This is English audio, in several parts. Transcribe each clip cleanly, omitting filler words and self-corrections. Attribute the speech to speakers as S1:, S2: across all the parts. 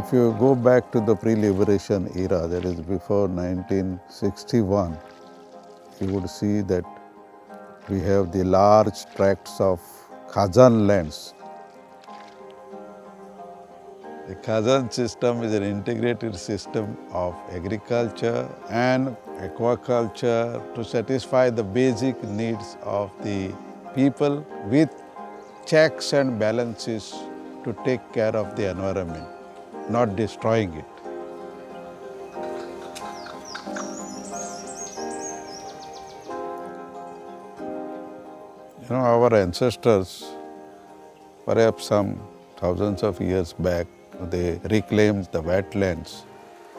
S1: If you go back to the pre-liberation era, that is before 1961, you would see that we have the large tracts of Khazan lands. The Khazan system is an integrated system of agriculture and aquaculture to satisfy the basic needs of the people with checks and balances to take care of the environment, not destroying it. Our ancestors, perhaps some thousands of years back, they reclaimed the wetlands,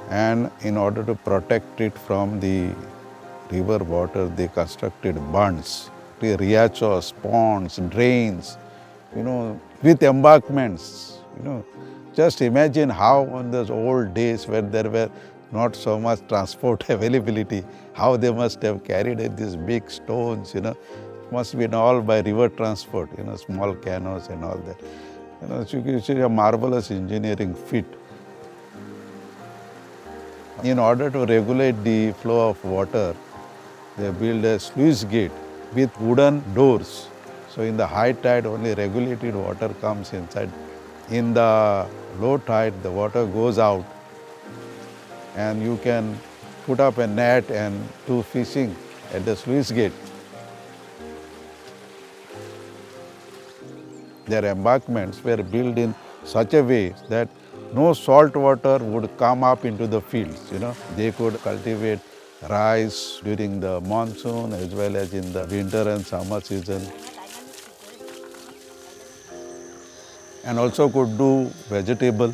S1: and in order to protect it from the river water, they constructed bunds, riachos, ponds, drains, with embankments. Just imagine how in those old days when there were not so much transport availability, how they must have carried these big stones, must be all by river transport, small canoes and all that. It's a marvelous engineering feat. In order to regulate the flow of water, they built a sluice gate with wooden doors. So in the high tide, only regulated water comes inside. In the low tide, the water goes out, and you can put up a net and do fishing at the sluice gate. Their embankments were built in such a way that no salt water would come up into the fields. They could cultivate rice during the monsoon as well as in the winter and summer season, and also could do vegetable.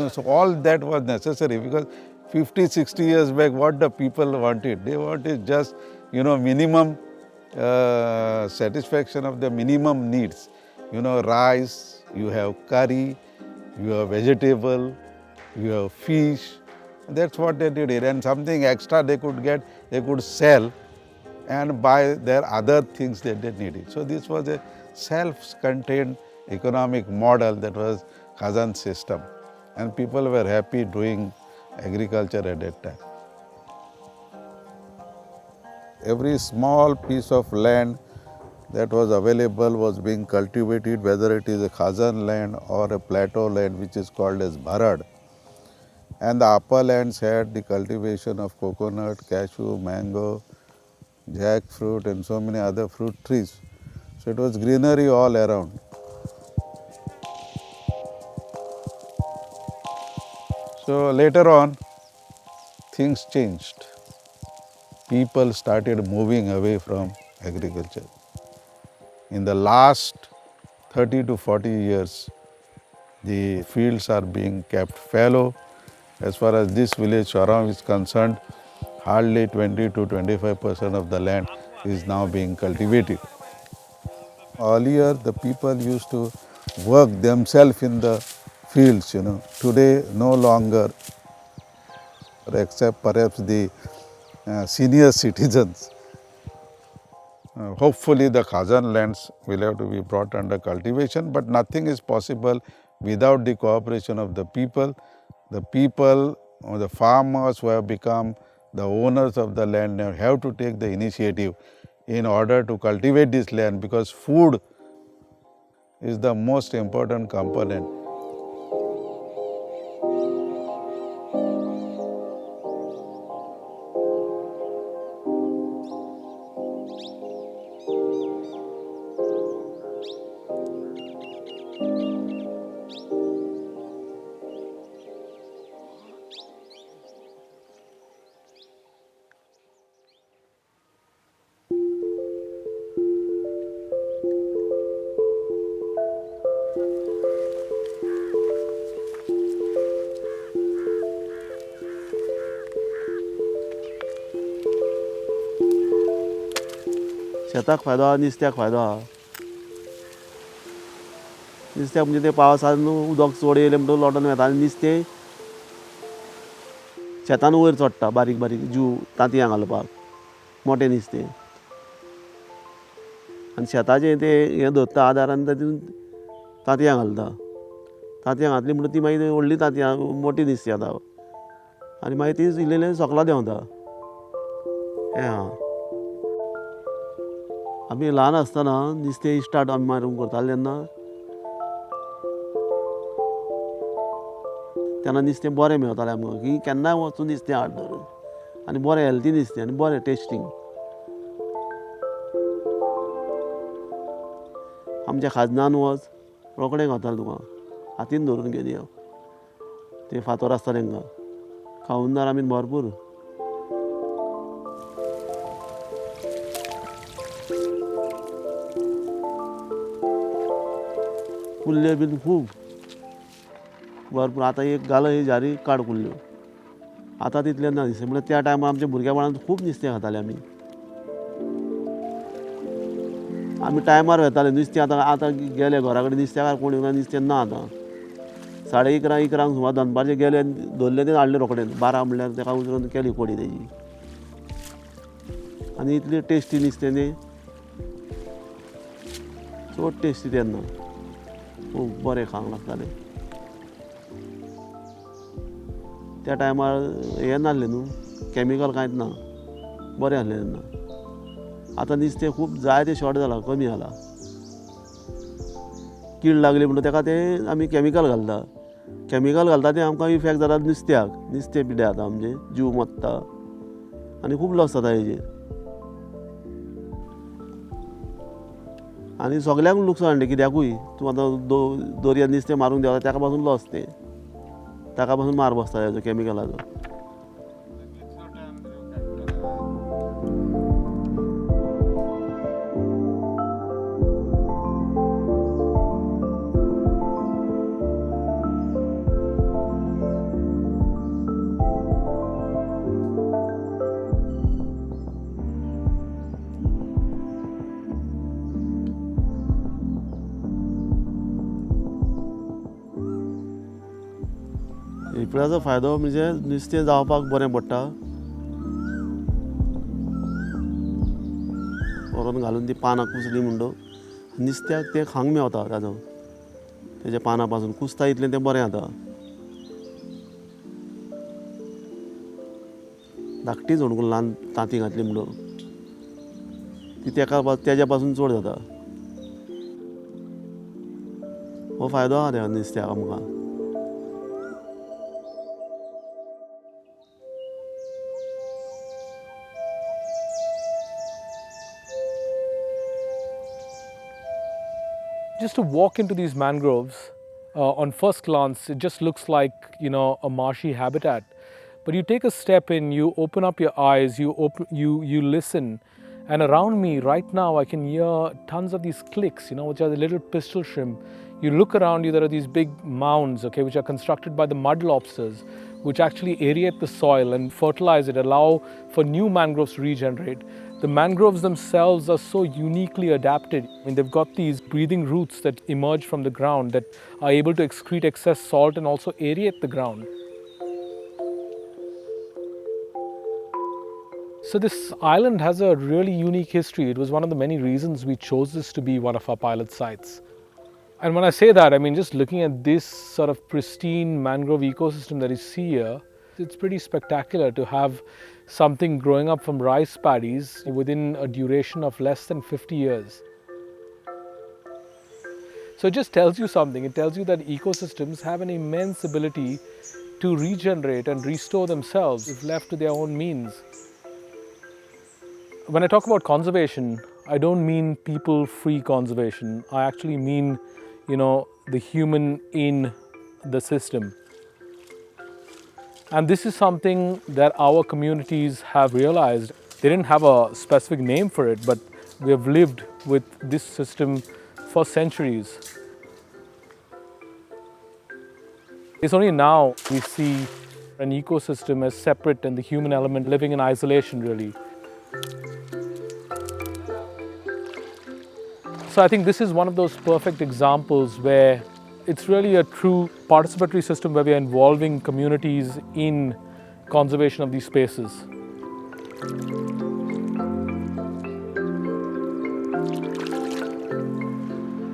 S1: So all that was necessary because 50, 60 years back, what the people wanted, they wanted just, minimum satisfaction of the minimum needs. Rice, you have curry, you have vegetable, you have fish. That's what they did. And something extra they could get, they could sell and buy their other things that they needed. So this was a self-contained economic model that was Khazan system. And people were happy doing agriculture at that time. Every small piece of land that was available was being cultivated, whether it is a Khazan land or a plateau land which is called as Bharad. And the upper lands had the cultivation of coconut, cashew, mango, jackfruit and so many other fruit trees. So it was greenery all around. So later on, things changed. People started moving away from agriculture. In the last 30 to 40 years, the fields are being kept fallow. As far as this village, Chorao, is concerned, hardly 20 to 25% of the land is now being cultivated. Earlier, the people used to work themselves in the fields, Today, no longer, except perhaps the senior citizens. Hopefully, the Khazan lands will have to be brought under cultivation, but nothing is possible without the cooperation of the people. The people, or the farmers who have become the owners of the land, have to take the initiative in order to cultivate this land, because food is the most important component.
S2: शेताक फायदो आहा, नुस्त्याक फायदो आहा. नुस्त्याक म्हणजे ते पावसान उदक चड येयलें म्हणटकच लोटोन येता आनी नुस्तें शेतान वयर चडटा, बारीक बारीक जीव तांतयां घालपाक, मोटें नुस्तें. आनी शेताचें तें हें धरता आदारान तातूंत तांतयां घालता. तांतयां घातली म्हणटकीर ती मागीर व्हडली तांतयां मोटी नुस्तीं जाता आनी मागीर ती इल्लें सोकलां देंवता. हें आहा. आमी ल्हान आसतना नुस्तें स्टार्ट आमी मारूंक करताले तेन्ना नुस्तें बरें मेवतालें आमकां की केन्नाय वचून नुस्तें हाड धरून आनी बरें हेल्थी नुस्तें आनी बरें टेस्टींग. आमच्या खाजनान वच रोखडें गावतालें तुका हातीन धरून घेवन यो ते फातर आसता तांकां खावूनदार आमी भरपूर. कुल्ल्यो बीन खूब भरपूर. आतां एक घाल ही जारी काड कुल्ल्यो. आतां तितलें ना दिसता म्हणल्यार त्या टायमार आमच्या भुरगेपणांत खूब नुस्तें खाताले आमी. आमी टायमार वेताले नुस्तें. आतां गेले घरा कडेन नुस्तेकार कोण येवना नुस्तें ना आतां. 11:30 सुमार दनपारचे गेले धरलें तें हाडलें रोखडें 12 म्हणल्यार ताका उजरोवन केली कडी तेजी. आनी इतली टेस्टी नुस्तें तें चड टेस्टी तेन्ना खूब बरें खावंक लागतालें. त्या टायमार हें नासलें न्हू कॅमिकल कांयच ना बरें आहलें तेन्ना. आतां नुस्तें खूब जाय तें शॉर्ट जालां कमी जाला. कीड लागली म्हणटा ताका तें आमी कॅमिकल घालता. कॅमिकल घालता तें आमकां इफेक्ट जाता नुस्त्याक. नुस्तें पिड्ड्यार जाता आमचें जीव मरता आनी खूब लॉस जाता हेजेर. आनी सगल्यांक लुकसाण तें कित्याकूय तूं आतां दर्यांत नुस्तें मारूंक देंवता ताका पासून लॉस तें. ताका पासून मार बसता हेजो कॅमिकलाचो. हिपळाचो फायदो म्हणजे नुस्तें जावपाक बरें पडटा. व्हरून घालून ती पानां कुसली म्हणटो नुस्त्याक तें खावंक मेवता ताजो तेज्या पानां पासून कुसता इतलें तें बरें जाता. धाकटी झोणकूल ल्हान तांती घातली म्हणटो ती तेज्या पासून चड जाता. हो फायदो आहा त्या नुस्त्याक आमकां.
S3: Just to walk into these mangroves, on first glance, it just looks like, a marshy habitat. But you take a step in, you open up your eyes, you listen, and around me right now I can hear tons of these clicks, which are the little pistol shrimp. You look around you, there are these big mounds, which are constructed by the mud lobsters, which actually aerate the soil and fertilize it, allow for new mangroves to regenerate. The mangroves themselves are so uniquely adapted. They've got these breathing roots that emerge from the ground that are able to excrete excess salt and also aerate the ground. So this island has a really unique history. It was one of the many reasons we chose this to be one of our pilot sites. And when I say that, I mean just looking at this sort of pristine mangrove ecosystem that you see here, it's pretty spectacular to have something growing up from rice paddies within a duration of less than 50 years. So it just tells you something. It tells you that ecosystems have an immense ability to regenerate and restore themselves if left to their own means. When I talk about conservation, I don't mean people-free conservation. I actually mean, the human in the system. And this is something that our communities have realized. They didn't have a specific name for it, but we have lived with this system for centuries. It's only now we see an ecosystem as separate and the human element living in isolation, really. So I think this is one of those perfect examples where it's really a true participatory system where we are involving communities in conservation of these spaces.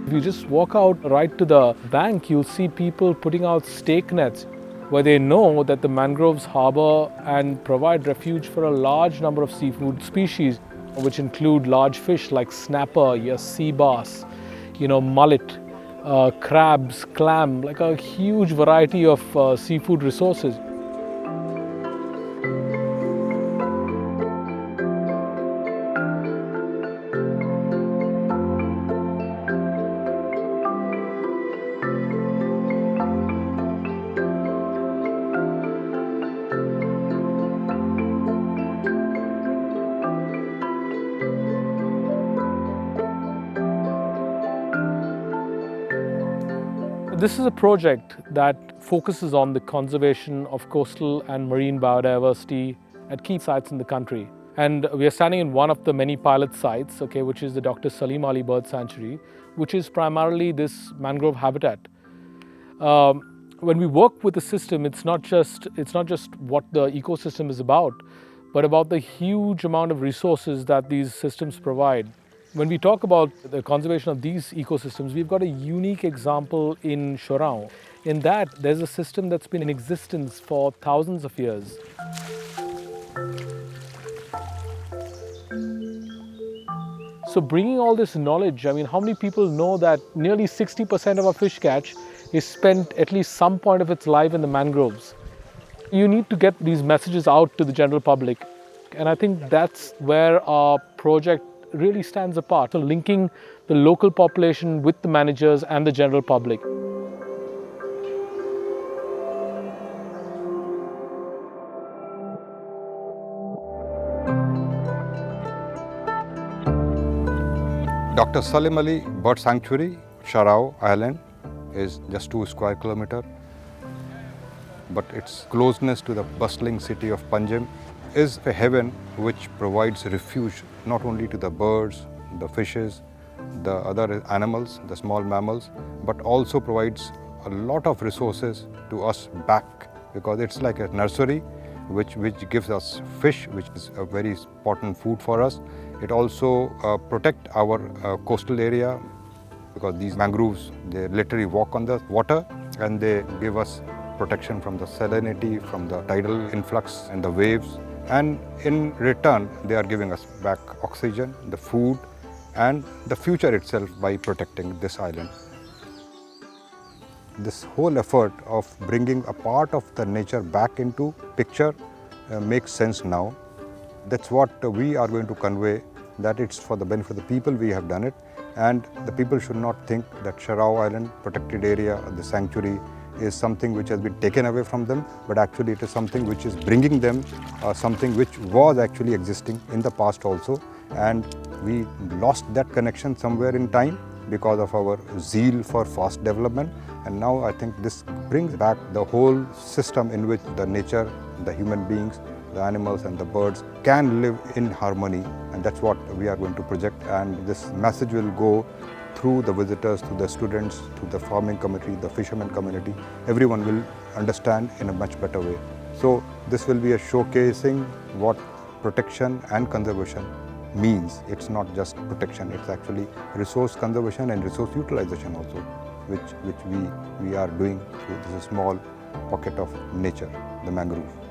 S3: If you just walk out right to the bank, you'll see people putting out stake nets where they know that the mangroves harbor and provide refuge for a large number of seafood species, which include large fish like snapper, your sea bass, mullet, crabs, clam, like a huge variety of seafood resources. This is a project that focuses on the conservation of coastal and marine biodiversity at key sites in the country. And we are standing in one of the many pilot sites, which is the Dr. Salim Ali Bird Sanctuary, which is primarily this mangrove habitat. When we work with the system, it's not just what the ecosystem is about, but about the huge amount of resources that these systems provide. When we talk about the conservation of these ecosystems, we've got a unique example in Chorao. In that, there's a system that's been in existence for thousands of years. So bringing all this knowledge, how many people know that nearly 60% of our fish catch is spent at least some point of its life in the mangroves? You need to get these messages out to the general public. And I think that's where our project really stands apart, so linking the local population with the managers and the general public.
S4: Dr. Salim Ali Bird Sanctuary, Chorao Island, is just 2 square kilometers, but its closeness to the bustling city of Panjim is a heaven which provides refuge not only to the birds, the fishes, the other animals, the small mammals, but also provides a lot of resources to us back, because it's like a nursery which gives us fish, which is a very important food for us. It also protects our coastal area, because these mangroves, they literally walk on the water and they give us protection from the salinity, from the tidal influx and the waves. And in return, they are giving us back oxygen, the food, and the future itself by protecting this island. This whole effort of bringing a part of the nature back into picture makes sense now. That's what we are going to convey, that it's for the benefit of the people we have done it, and the people should not think that Chorao Island protected area, the sanctuary, is something which has been taken away from them, but actually it is something which is bringing them something which was actually existing in the past also, and we lost that connection somewhere in time because of our zeal for fast development. And now I think this brings back the whole system in which the nature, the human beings, the animals and the birds can live in harmony, and that's what we are going to project. And this message will go through the visitors, to the students, to the farming community, the fishermen community. Everyone will understand in a much better way. So this will be a showcasing what protection and conservation means. It's not just protection, it's actually resource conservation and resource utilization also, which we are doing through this small pocket of nature, the mangrove.